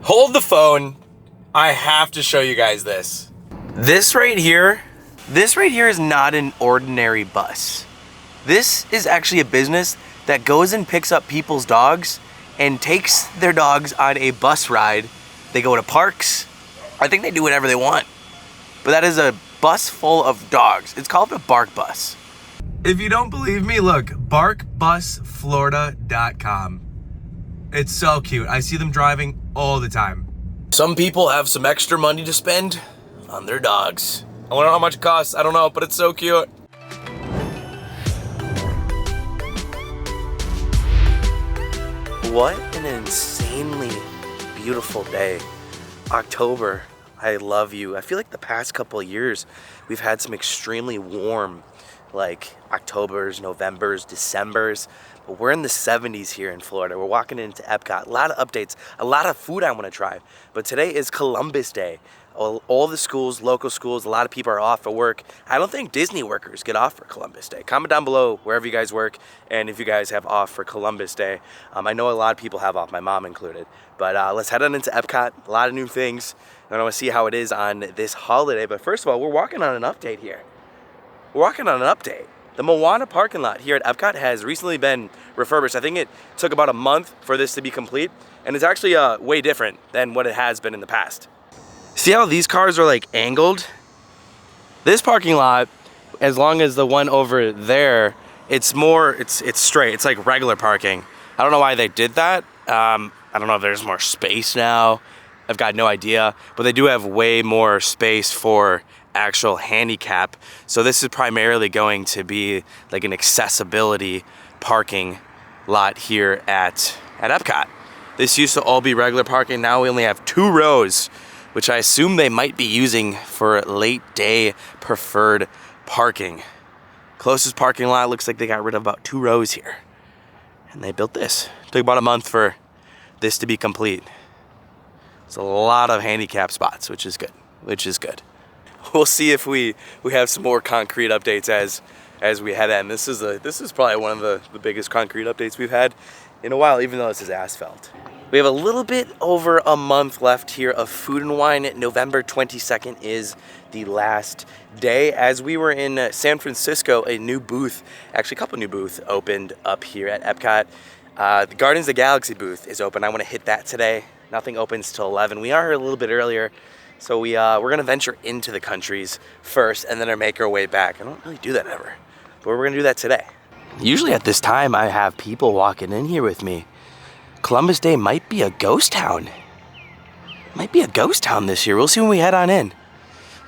Hold the phone. I have to show you guys this. This right here is not an ordinary bus. This is actually a business that goes and picks up people's dogs and takes their dogs on a bus ride. They go to parks. I think they do whatever they want. But that is a bus full of dogs. It's called a bark bus. If you don't believe me, look, barkbusflorida.com. It's so cute. I see them driving all the time. Some people have some extra money to spend on their dogs. I wonder how much it costs. I don't know, but it's so cute. What an insanely beautiful day. October, I love you. I feel like the past couple of years, we've had some extremely warm, like Octobers, Novembers, Decembers. But we're in the 70s here in Florida. We're walking into Epcot. A lot of updates, a lot of food I want to try. But today is Columbus Day. All the schools, local schools, a lot of people are off for work. I don't think Disney workers get off for Columbus Day. Comment down below wherever you guys work and if you guys have off for Columbus Day. I know a lot of people have off, my mom included. But let's head on into Epcot. A lot of new things. I want to see how it is on this holiday. But first of all, we're walking on an update here. We're walking on an update. The Moana parking lot here at Epcot has recently been refurbished. I think it took about a month for this to be complete, and it's actually way different than what it has been in the past. See how these cars are like angled? This parking lot, as long as the one over there, it's straight. It's like regular parking. I don't know why they did that. I don't know if there's more space now. I've got no idea, but they do have way more space for actual handicap. So this is primarily going to be like an accessibility parking lot here at Epcot. This used to all be regular parking. Now we only have 2 rows, which I assume they might be using for late day preferred parking. Closest parking lot looks like they got rid of about 2 rows here. And they built this. It took about a month for this to be complete. It's a lot of handicap spots, which is good. We'll see if we have some more concrete updates as we head in. This is probably one of the biggest concrete updates we've had in a while, even though this is asphalt. We have a little bit over a month left here of Food and Wine. November 22nd is the last day. As we were in San Francisco, a couple new booths opened up here at Epcot. The Guardians of the Galaxy booth is open. I want to hit that today. Nothing opens till 11. We are here a little bit earlier. So we're gonna venture into the countries first and then make our way back. I don't really do that ever, but we're gonna do that today. Usually at this time, I have people walking in here with me. Columbus Day might be a ghost town. Might be a ghost town this year. We'll see when we head on in.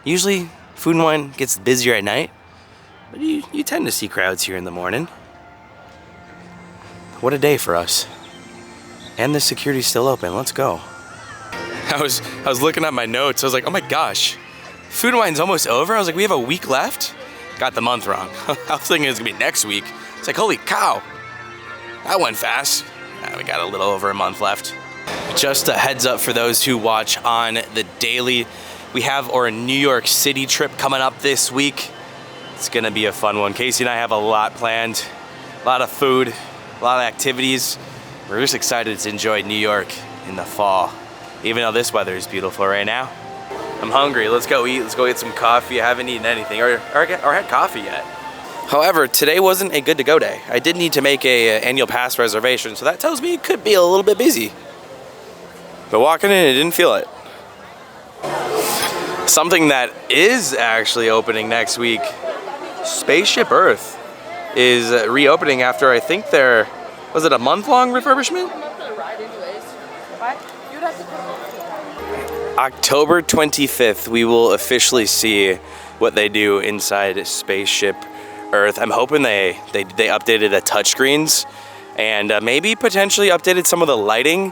Usually Food and Wine gets busier at night, but you tend to see crowds here in the morning. What a day for us. And the security's still open. Let's go. I was looking at my notes. I was like, oh my gosh, Food and Wine's almost over. I was like, we have a week left? Got the month wrong. I was thinking it was gonna be next week. It's like, holy cow, that went fast. We got a little over a month left. Just a heads up for those who watch on the daily, we have our New York City trip coming up this week. It's gonna be a fun one. Casey and I have a lot planned, a lot of food, a lot of activities. We're just excited to enjoy New York in the fall. Even though this weather is beautiful right now. I'm hungry, let's go eat, let's go get some coffee. I haven't eaten anything or had coffee yet. However, today wasn't a good to go day. I did need to make a annual pass reservation, so that tells me it could be a little bit busy. But walking in, I didn't feel it. Something that is actually opening next week, Spaceship Earth is reopening after I think was it a month-long refurbishment? October 25th, we will officially see what they do inside Spaceship Earth. I'm hoping they updated the touchscreens and maybe potentially updated some of the lighting.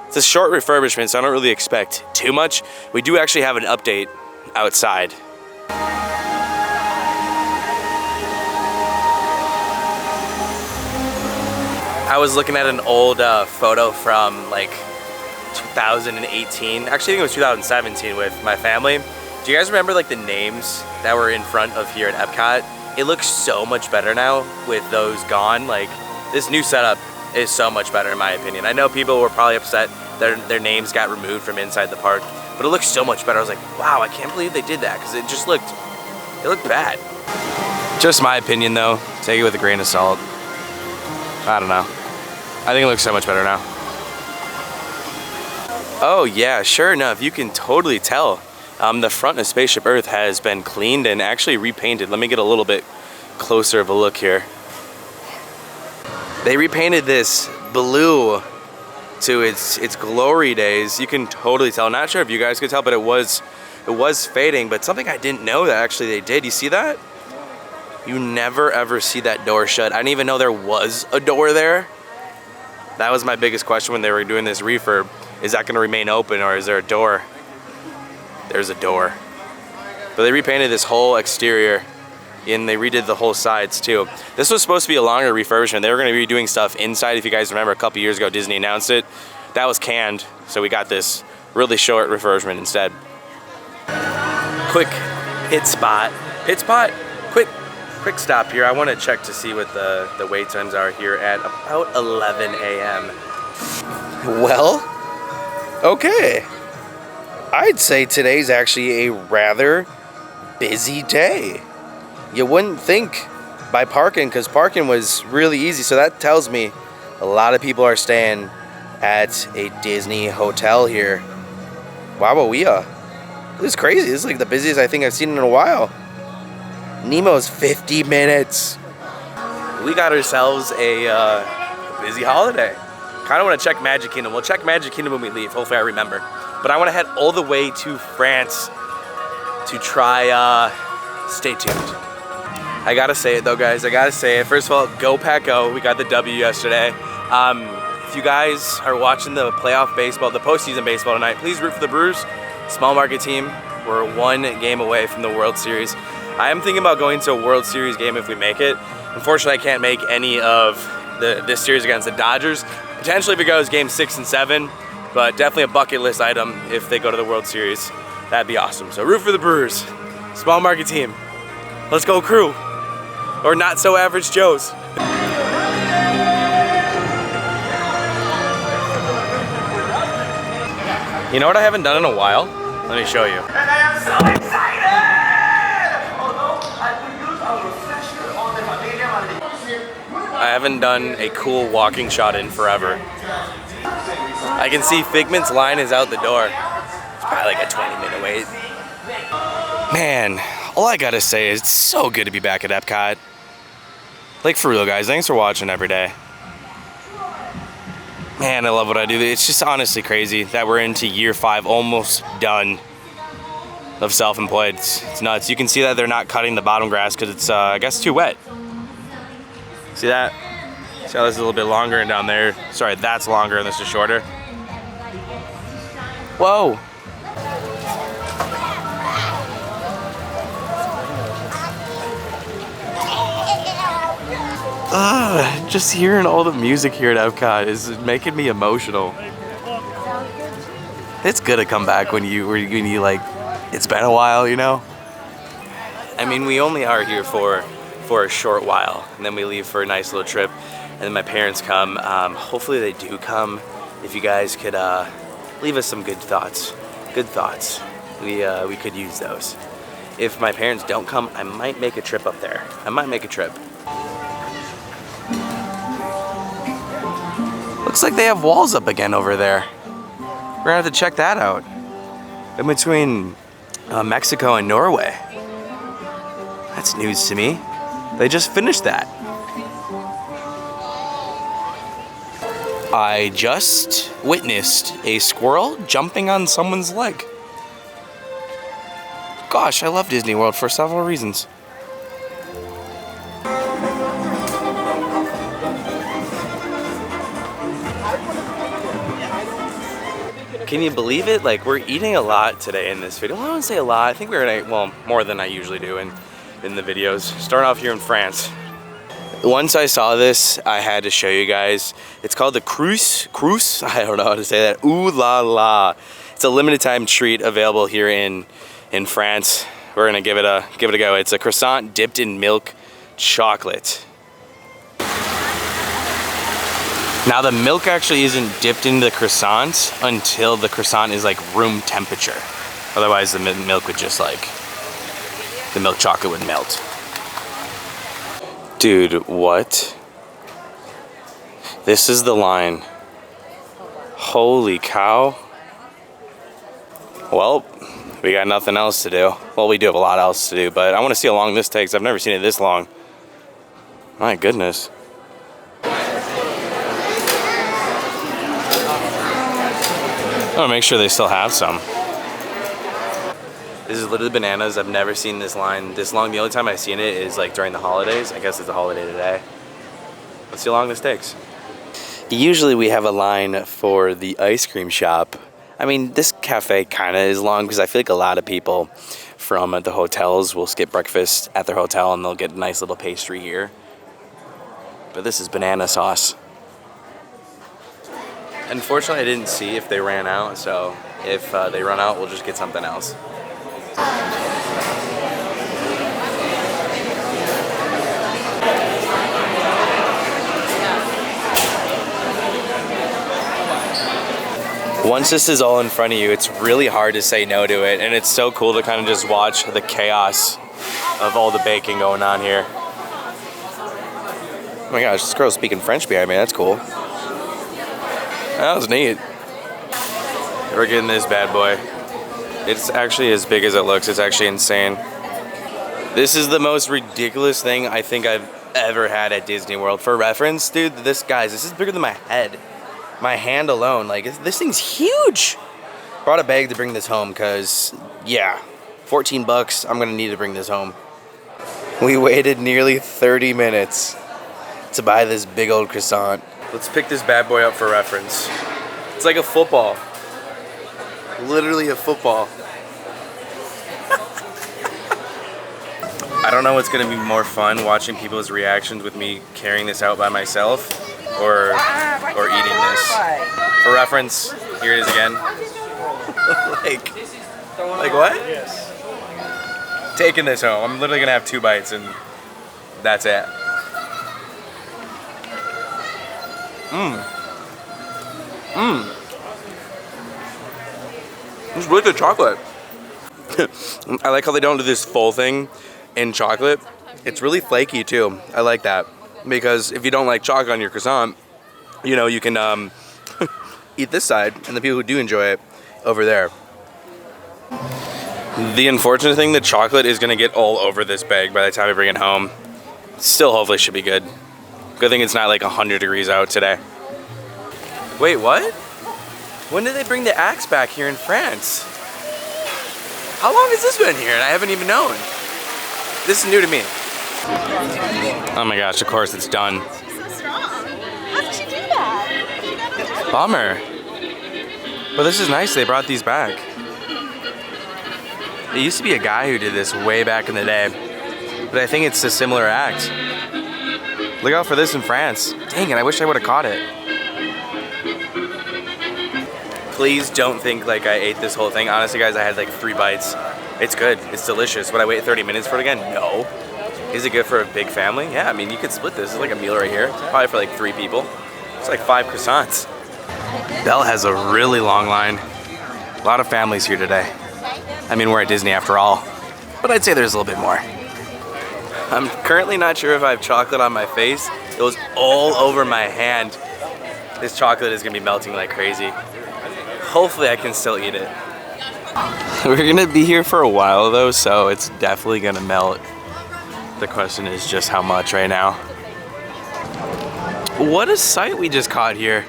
It's a short refurbishment, so I don't really expect too much. We do actually have an update outside. I was looking at an old photo from like 2018. Actually, I think it was 2017 with my family. Do you guys remember like the names that were in front of here at Epcot? It looks so much better now with those gone. Like this new setup is so much better in my opinion. I know people were probably upset their names got removed from inside the park. But it looked so much better. I was like, wow, I can't believe they did that, because it looked bad. Just my opinion though, take it with a grain of salt. I don't know. I think it looks so much better now. Oh yeah, sure enough, you can totally tell. The front of Spaceship Earth has been cleaned and actually repainted. Let me get a little bit closer of a look here. They repainted this blue to its glory days. You can totally tell. Not sure if you guys could tell, but it was fading. But something I didn't know that actually they did. You see that? You never ever see that door shut. I didn't even know there was a door there. That was my biggest question when they were doing this refurb. Is that gonna remain open, or is there a door? There's a door. But they repainted this whole exterior and they redid the whole sides too. This was supposed to be a longer refurbishment. They were gonna be doing stuff inside. If you guys remember, a couple years ago, Disney announced it. That was canned, so we got this really short refurbishment instead. Quick pit spot. Quick stop here. I wanna check to see what the wait times are here at about 11 a.m. Well, okay. I'd say today's actually a rather busy day. You wouldn't think by parking, because parking was really easy. So that tells me a lot of people are staying at a Disney hotel here. Wowawea. This is crazy. This is like the busiest I think I've seen in a while. Nemo's 50 minutes. We got ourselves a busy holiday. Kind of want to check Magic Kingdom. We'll check Magic Kingdom when we leave. Hopefully I remember. But I want to head all the way to France to try, stay tuned. I gotta say it though, guys. I gotta say it. First of all, go Pack Go. We got the W yesterday. If you guys are watching the playoff baseball, the postseason baseball tonight, please root for the Brewers. Small market team. We're one game away from the World Series. I am thinking about going to a World Series game if we make it. Unfortunately, I can't make any of this series against the Dodgers. Potentially if it goes game 6 and 7, but definitely a bucket list item if they go to the World Series. That'd be awesome. So root for the Brewers. Small market team. Let's go Crew. Or not so average Joes. You know what I haven't done in a while? Let me show you. And I am so excited! I haven't done a cool walking shot in forever. I can see Figment's line is out the door. It's probably like a 20-minute wait. Man, all I gotta say is it's so good to be back at Epcot. Like for real, guys, thanks for watching every day. Man, I love what I do. It's just honestly crazy that we're into year 5, almost done, of self-employed. It's nuts. You can see that they're not cutting the bottom grass because it's, I guess, too wet. See that? See how this is a little bit longer and down there. Sorry, that's longer and this is shorter. Whoa. Just hearing all the music here at Epcot is making me emotional. It's good to come back when you like, it's been a while, you know? I mean, we only are here for a short while, and then we leave for a nice little trip, and then my parents come. Hopefully they do come. If you guys could leave us some good thoughts. We could use those. If my parents don't come, I might make a trip up there. Looks like they have walls up again over there. We're gonna have to check that out. In between Mexico and Norway. That's news to me. They just finished that. I just witnessed a squirrel jumping on someone's leg. Gosh, I love Disney World for several reasons. Can you believe it? Like, we're eating a lot today in this video. Well, I wouldn't say a lot. I think we're gonna, well, more than I usually do in the videos. Starting off here in France. Once I saw this, I had to show you guys. It's called the Cruise. I don't know how to say that. Ooh la la. It's a limited time treat available here in France. We're gonna give it a go. It's a croissant dipped in milk chocolate. Now the milk actually isn't dipped into the croissant until the croissant is like room temperature. Otherwise the milk would just like, the milk chocolate would melt. Dude, what? This is the line. Holy cow. Well, we got nothing else to do. Well, we do have a lot else to do, but I want to see how long this takes. I've never seen it this long. My goodness. I want to make sure they still have some. This is literally bananas. I've never seen this line this long. The only time I've seen it is like during the holidays. I guess it's a holiday today. Let's see how long this takes. Usually we have a line for the ice cream shop. I mean, this cafe kind of is long because I feel like a lot of people from the hotels will skip breakfast at their hotel and they'll get a nice little pastry here. But this is banana sauce. Unfortunately, I didn't see if they ran out, so if they run out, we'll just get something else. Once this is all in front of you, it's really hard to say no to it, and it's so cool to kind of just watch the chaos of all the baking going on here. Oh my gosh, this girl's speaking French behind me, that's cool. That was neat. We're getting this bad boy. It's actually as big as it looks, it's actually insane. This is the most ridiculous thing I think I've ever had at Disney World. For reference, dude, this is bigger than my head. My hand alone, like, this thing's huge. Brought a bag to bring this home because, yeah, 14 bucks, I'm gonna need to bring this home. We waited nearly 30 minutes to buy this big old croissant. Let's pick this bad boy up for reference. It's like a football. Literally a football. I don't know what's gonna be more fun, watching people's reactions with me carrying this out by myself or eating this. For reference, here it is again. like what? Yes. Taking this home. I'm literally gonna have 2 bites and that's it. It's really good chocolate. I like how they don't do this full thing in chocolate. It's really flaky too. I like that. Because if you don't like chocolate on your croissant, you know, you can eat this side, and the people who do enjoy it over there. The unfortunate thing, the chocolate is gonna get all over this bag by the time I bring it home. Still, hopefully should be good. Good thing it's not like 100 degrees out today. Wait, what? When did they bring the axe back here in France? How long has this been here and I haven't even known? This is new to me. Oh my gosh, of course it's done. She's so strong. How did she do that? Bummer. Well, this is nice, they brought these back. There used to be a guy who did this way back in the day, but I think it's a similar act. Look out for this in France. Dang it, I wish I would have caught it. Please don't think like I ate this whole thing. Honestly, guys, I had like 3 bites. It's good, it's delicious. Would I wait 30 minutes for it again? No. Is it good for a big family? Yeah, I mean, you could split this. It's like a meal right here. Probably for like 3 people. It's like 5 croissants. Belle has a really long line. A lot of families here today. I mean, we're at Disney after all. But I'd say there's a little bit more. I'm currently not sure if I have chocolate on my face. It was all over my hand. This chocolate is gonna be melting like crazy. Hopefully I can still eat it. We're gonna be here for a while though, so it's definitely gonna melt. The question is just how much right now. What a sight we just caught here.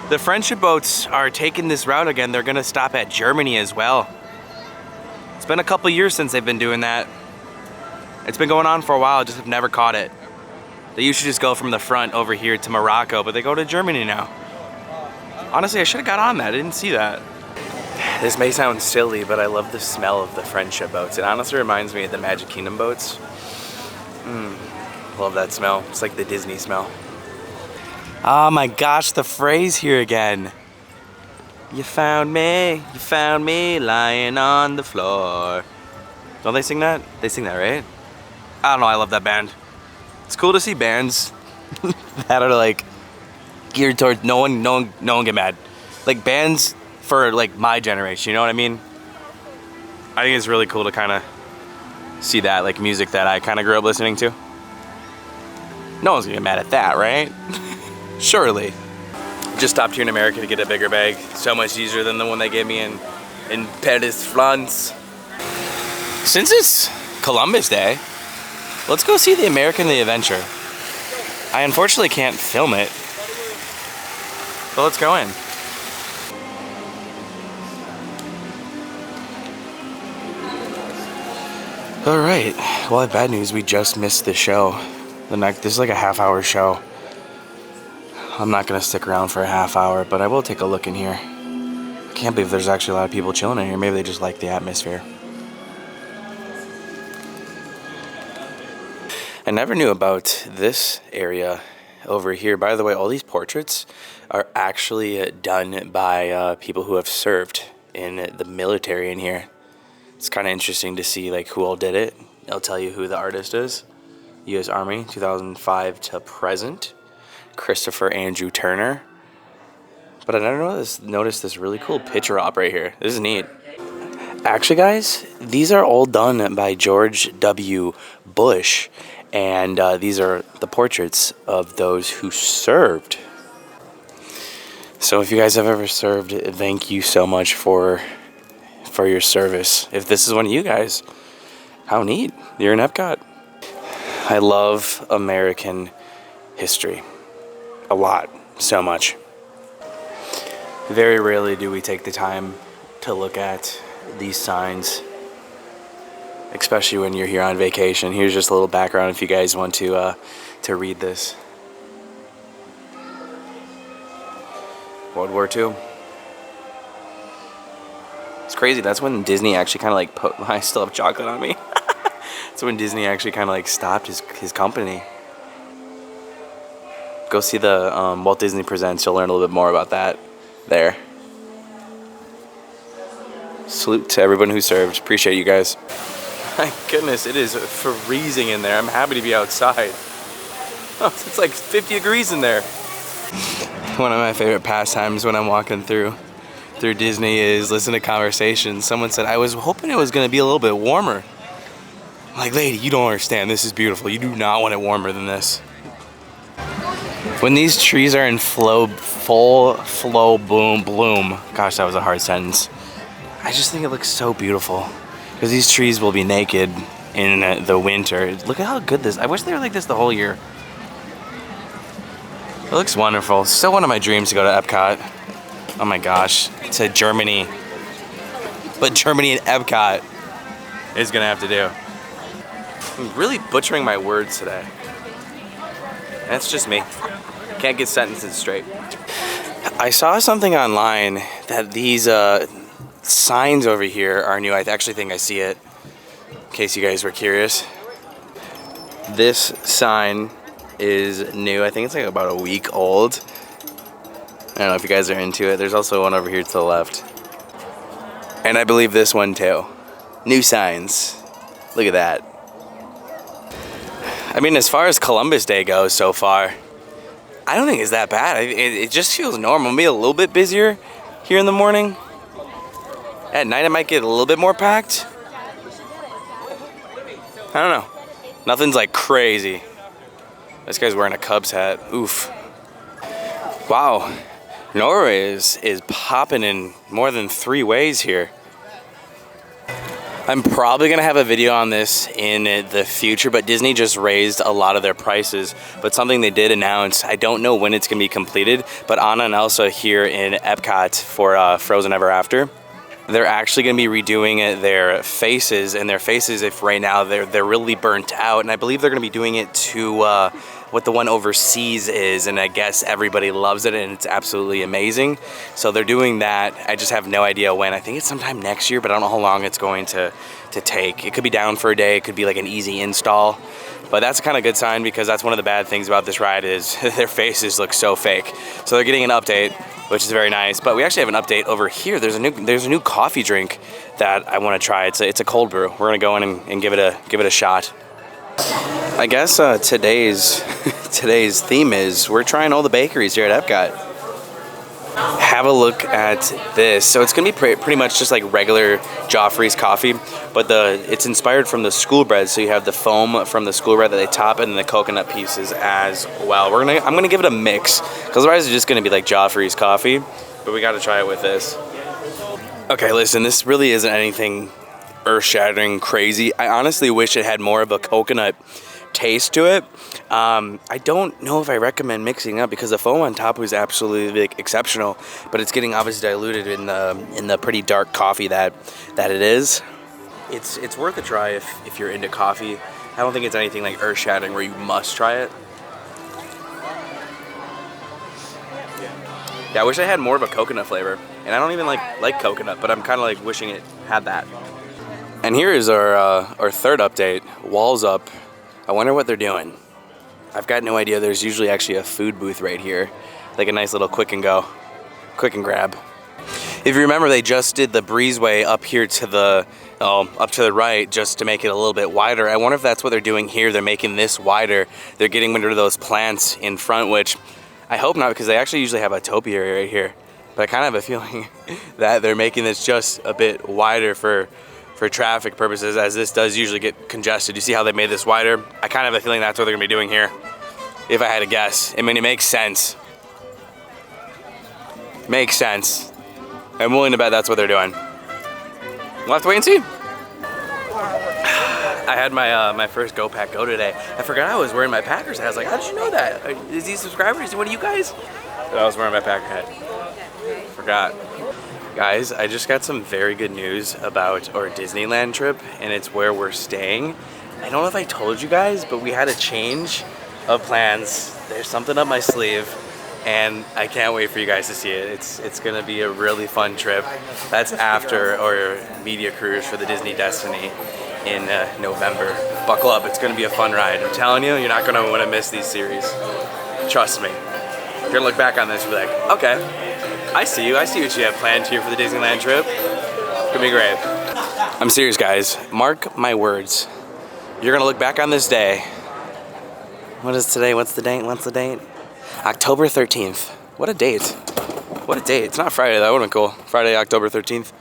The friendship boats are taking this route again. They're gonna stop at Germany as well. It's been a couple years since they've been doing that. It's been going on for a while, just have never caught it. They usually just go from the front over here to Morocco, but they go to Germany now. Honestly, I should have got on that, I didn't see that. This may sound silly, but I love the smell of the friendship boats. It honestly reminds me of the Magic Kingdom boats. Love that smell. It's like the Disney smell. Oh my gosh, the phrase here again. You found me lying on the floor. Don't they sing that? They sing that, right? I don't know, I love that band. It's cool to see bands that are like geared towards no one get mad. Like bands for like my generation, you know what I mean? I think it's really cool to kind of see that, like music that I kind of grew up listening to. No one's gonna get mad at that, right? Surely. Just stopped here in America to get a bigger bag. So much easier than the one they gave me in Paris, France. Since it's Columbus Day, let's go see the American the Adventure. I unfortunately can't film it, but let's go in. All right, well, I have bad news. We just missed the show. This is like a half-hour show. I'm not gonna stick around for a half hour, but I will take a look in here. I can't believe there's actually a lot of people chilling in here. Maybe they just like the atmosphere. I never knew about this area over here. By the way, all these portraits are actually done by people who have served in the military in here. It's kind of interesting to see like who all did it. I'll tell you who the artist is. U.S. Army, 2005 to present. Christopher Andrew Turner. But I never noticed this really cool picture op right here. This is neat. Actually, guys, these are all done by George W. Bush. And these are the portraits of those who served. So if you guys have ever served, thank you so much for your service. If this is one of you guys, how neat. You're in Epcot. I love American history. A lot. So much. Very rarely do we take the time to look at these signs, especially when you're here on vacation. Here's just a little background if you guys want to read this. World War II. It's crazy. That's when Disney actually kind of like I still have chocolate on me. That's when Disney actually kind of like stopped his company. Go see the Walt Disney Presents. You'll learn a little bit more about that there. Salute to everyone who served. Appreciate you guys. My goodness, it is freezing in there. I'm happy to be outside. Oh, it's like 50 degrees in there. One of my favorite pastimes when I'm walking through Disney is listen to conversations. Someone said, I was hoping it was going to be a little bit warmer. I'm like, lady, you don't understand. This is beautiful. You do not want it warmer than this. When these trees are in full flow bloom. Gosh, that was a hard sentence. I just think it looks so beautiful. Because these trees will be naked in the winter. Look at how good this. I wish they were like this the whole year. It looks wonderful. Still one of my dreams to go to Epcot. Oh my gosh. To Germany. But Germany and Epcot is gonna have to do. I'm really butchering my words today. That's just me. Can't get sentences straight. I saw something online that these signs over here are new. I actually think I see it, in case you guys were curious. This sign is new. I think it's like about a week old. I don't know if you guys are into it. There's also one over here to the left. And I believe this one too. New signs. Look at that. I mean, as far as Columbus Day goes so far, I don't think it's that bad. It just feels normal. Maybe a little bit busier here in the morning. At night, it might get a little bit more packed. I don't know. Nothing's like crazy. This guy's wearing a Cubs hat. Oof. Wow. Norway is popping in more than 3 ways here. I'm probably going to have a video on this in the future, but Disney just raised a lot of their prices. But something they did announce, I don't know when it's going to be completed, but Anna and Elsa here in Epcot for Frozen Ever After, they're actually going to be redoing their faces, and their faces, if right now they're really burnt out, and I believe they're going to be doing it to what the one overseas is, and I guess everybody loves it, and it's absolutely amazing. So they're doing that. I just have no idea when. I think it's sometime next year, but I don't know how long it's going to take. It could be down for a day. It could be like an easy install. But that's a kind of good sign, because that's one of the bad things about this ride is their faces look so fake. So they're getting an update, which is very nice. But we actually have an update over here. There's a new coffee drink that I want to try. It's a cold brew. We're gonna go in and give it a shot. I guess today's today's theme is we're trying all the bakeries here at Epcot. Have a look at this. So it's gonna be pretty much just like regular Joffrey's coffee, but it's inspired from the school bread. So you have the foam from the school bread that they top, and then the coconut pieces as well. I'm gonna give it a mix, because otherwise it's just gonna be like Joffrey's coffee. But we gotta try it with this. Okay, listen, this really isn't anything earth-shattering crazy. I honestly wish it had more of a coconut taste to it. I don't know if I recommend mixing up, because the foam on top was absolutely like exceptional, but it's getting obviously diluted in the pretty dark coffee that it is. It's worth a try if you're into coffee. I don't think it's anything like earth-shattering where you must try it. Yeah, I wish I had more of a coconut flavor, and I don't even like coconut, but I'm kind of like wishing it had that. And here is our third update. Walls up. I wonder what they're doing. I've got no idea. There's usually actually a food booth right here, like a nice little quick and go, quick and grab. If you remember, they just did the breezeway up here to the up to the right just to make it a little bit wider. I wonder if that's what they're doing here. They're making this wider. They're getting rid of those plants in front, which I hope not, because they actually usually have a topiary right here. But I kind of have a feeling that they're making this just a bit wider for traffic purposes, as this does usually get congested. You see how they made this wider? I kind of have a feeling that's what they're gonna be doing here, if I had to guess. I mean, it makes sense. Makes sense. I'm willing to bet that's what they're doing. We'll have to wait and see. I had my first Go Pack Go today. I forgot I was wearing my Packers hat. I was like, how did you know that? Is these subscribers? What are you guys? But I was wearing my Packer hat. Forgot. Guys, I just got some very good news about our Disneyland trip, and it's where we're staying. I don't know if I told you guys, but we had a change of plans. There's something up my sleeve, and I can't wait for you guys to see it. It's gonna be a really fun trip. That's after our media cruise for the Disney Destiny in November. Buckle up, it's gonna be a fun ride. I'm telling you, you're not gonna wanna miss these series. Trust me. You're gonna look back on this and be like, okay, I see you. I see what you have planned here for the Disneyland trip. It's gonna be great. I'm serious, guys. Mark my words. You're gonna look back on this day. What is today? What's the date? What's the date? October 13th. What a date. What a date. It's not Friday. That would've been cool. Friday, October 13th.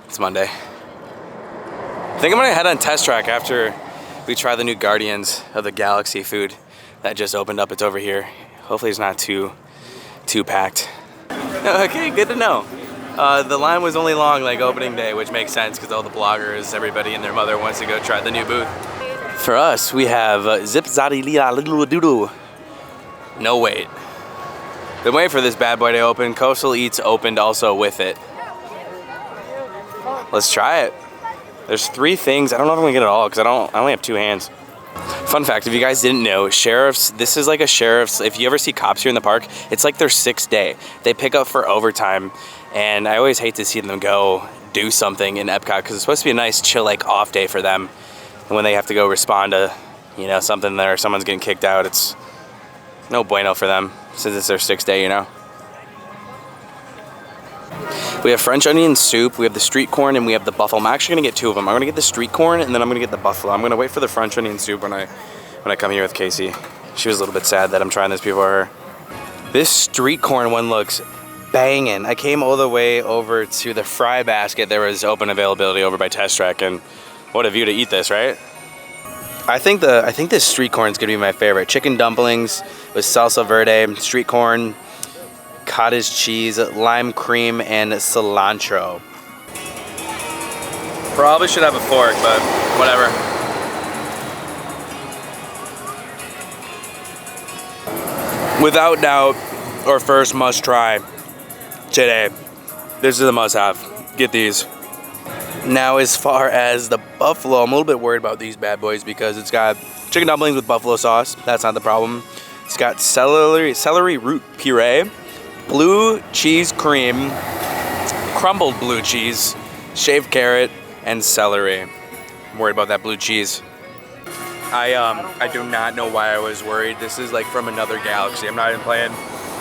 It's Monday. I think I'm gonna head on test track after we try the new Guardians of the Galaxy food that just opened up. It's over here. Hopefully it's not too packed. Okay, good to know. The line was only long like opening day, which makes sense because all the bloggers, everybody and their mother wants to go try the new booth. For us, we have Zip Zadi Lila Little Doodoo. No wait. Been waiting for this bad boy to open. Coastal Eats opened also with it. Let's try it. There's 3 things. I don't know if I'm gonna get it all because I only have 2 hands. Fun fact, if you guys didn't know, sheriffs, this is like a sheriff's, if you ever see cops here in the park, it's like their 6th day. They pick up for overtime, and I always hate to see them go do something in Epcot because it's supposed to be a nice chill like off day for them. And when they have to go respond to, you know, something there, someone's getting kicked out, it's no bueno for them since it's their 6th day, you know. We have French onion soup, we have the street corn, and we have the buffalo. I'm actually gonna get 2 of them. I'm gonna get the street corn, and then I'm gonna get the buffalo. I'm gonna wait for the French onion soup when I come here with Casey. She was a little bit sad that I'm trying this before her. This street corn one looks banging. I came all the way over to the fry basket. There was open availability over by Test Track, and what a view to eat this, right? I think this street corn is gonna be my favorite. Chicken dumplings with salsa verde, street corn, cottage cheese, lime cream, and cilantro. Probably should have a fork, but whatever. Without doubt, our first must try today. This is a must have. Get these. Now, as far as the buffalo, I'm a little bit worried about these bad boys because it's got chicken dumplings with buffalo sauce. That's not the problem. It's got celery root puree, blue cheese cream, crumbled blue cheese, shaved carrot, and celery. I'm worried about that blue cheese. I do not know why I was worried. This is like from another galaxy. I'm not even playing.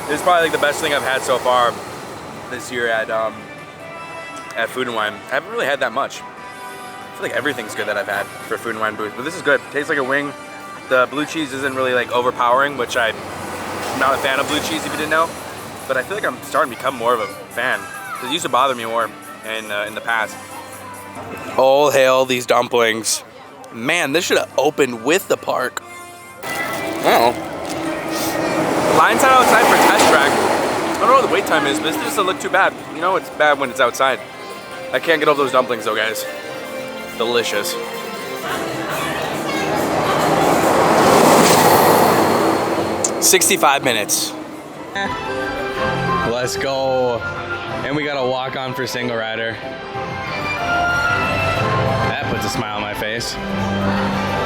This is probably like the best thing I've had so far this year at Food and Wine. I haven't really had that much. I feel like everything's good that I've had for Food and Wine booth, but this is good. Tastes like a wing. The blue cheese isn't really like overpowering, which I'm not a fan of blue cheese if you didn't know. But I feel like I'm starting to become more of a fan. It used to bother me more in the past. All hail these dumplings. Man, this should have opened with the park. Oh. Line's not outside for a test track. I don't know what the wait time is, but this doesn't look too bad. You know it's bad when it's outside. I can't get over those dumplings though, guys. Delicious. $65 minutes. Let's go. And we got a walk on for single rider. That puts a smile on my face.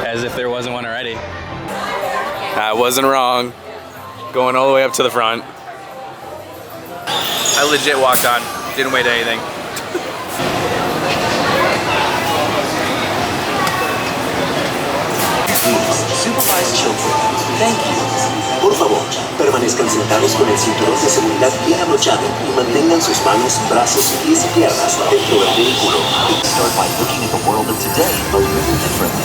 As if there wasn't one already. I wasn't wrong. Going all the way up to the front. I legit walked on. Didn't wait anything. Supervise children. Thank you. Por favor, permanezcan sentados con el cinturón de seguridad bien abrochado y mantengan sus manos, brazos, pies y piernas dentro del vehículo. Start by looking at the world of today a little differently.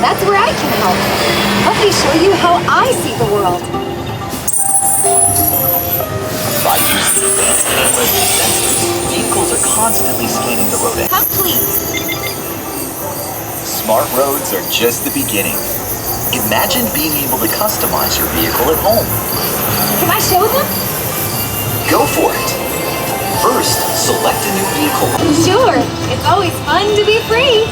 That's where I can help. Let me show you how I see the world. By using advanced camera sensors, vehicles are constantly scanning the road ahead. Come please. Smart roads are just the beginning. Imagine being able to customize your vehicle at home. Can I show them? Go for it. First, select a new vehicle. Sure. It's always fun to be free.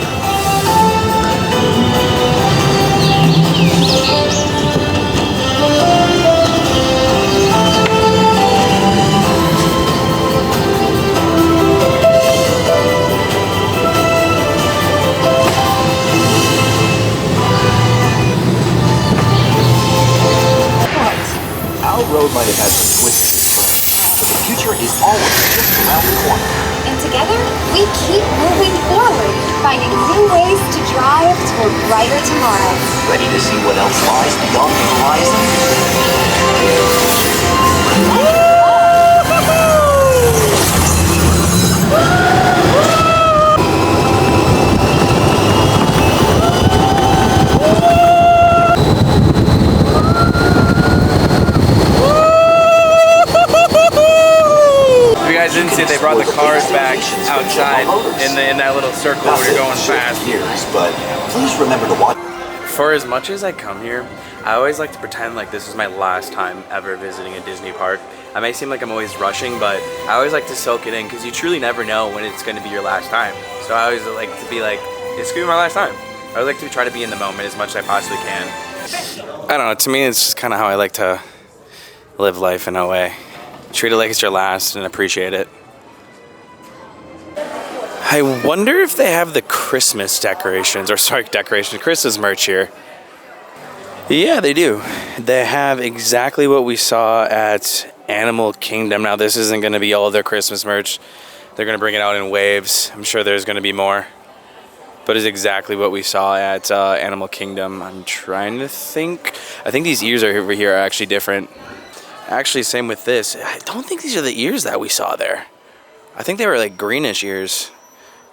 Our road might have had some twists and turns, but the future is always just around the corner. And together, we keep moving forward, finding new ways to drive to a brighter tomorrow. Ready to see what else lies beyond the horizon? Didn't see they brought the cars back outside in that little circle where you're going fast. But please remember to watch. For as much as I come here, I always like to pretend like this is my last time ever visiting a Disney park. I may seem like I'm always rushing, but I always like to soak it in because you truly never know when it's going to be your last time. So I always like to be like, it's going to be my last time. I always like to try to be in the moment as much as I possibly can. I don't know, to me it's just kind of how I like to live life in a way. Treat it like it's your last and appreciate it. I wonder if they have the Christmas decorations, or sorry, Christmas merch here. Yeah, they do. They have exactly what we saw at Animal Kingdom. Now, this isn't going to be all of their Christmas merch. They're going to bring it out in waves. I'm sure there's going to be more. But it's exactly what we saw at Animal Kingdom. I'm trying to think. I think these ears over here are actually different. Actually, same with this. I don't think these are the ears that we saw there. I think they were like greenish ears.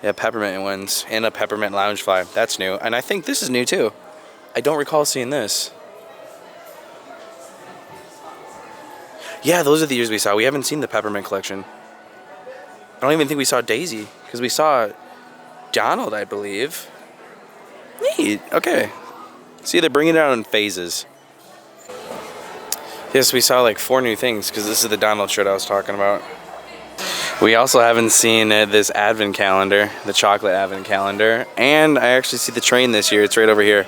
Yeah, peppermint ones. And a peppermint loungefly. That's new. And I think this is new too. I don't recall seeing this. Yeah, those are the ears we saw. We haven't seen the peppermint collection. I don't even think we saw Daisy. Because we saw Donald, I believe. Neat. Okay. See, they're bringing it out in phases. Yes, we saw like 4 new things because this is the Donald shirt I was talking about. We also haven't seen this advent calendar, the chocolate advent calendar. And I actually see the train this year. It's right over here.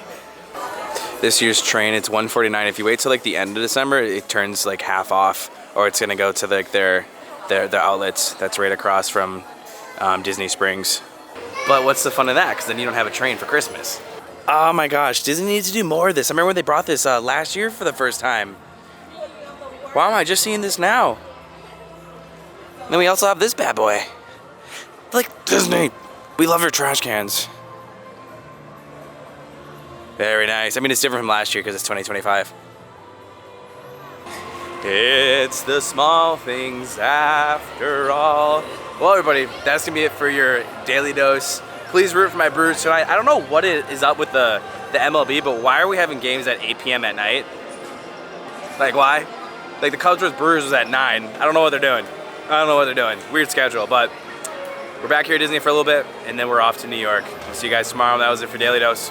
This year's train, it's $149. If you wait till like the end of December, it turns like half off. Or it's going to go to like their outlets that's right across from Disney Springs. But what's the fun of that? Because then you don't have a train for Christmas. Oh my gosh, Disney needs to do more of this. I remember when they brought this last year for the first time. Why am I just seeing this now? And then we also have this bad boy. Like, Disney, we love your trash cans. Very nice. I mean, it's different from last year because it's 2025. It's the small things after all. Well, everybody, that's going to be it for your daily dose. Please root for my Brewers tonight. I don't know what is up with the the MLB, but why are we having games at 8 p.m. at night? Like, why? Like, the Cubs vs. Brewers was at 9. I don't know what they're doing. Weird schedule, but we're back here at Disney for a little bit, and then we're off to New York. I'll see you guys tomorrow. That was it for Daily Dose.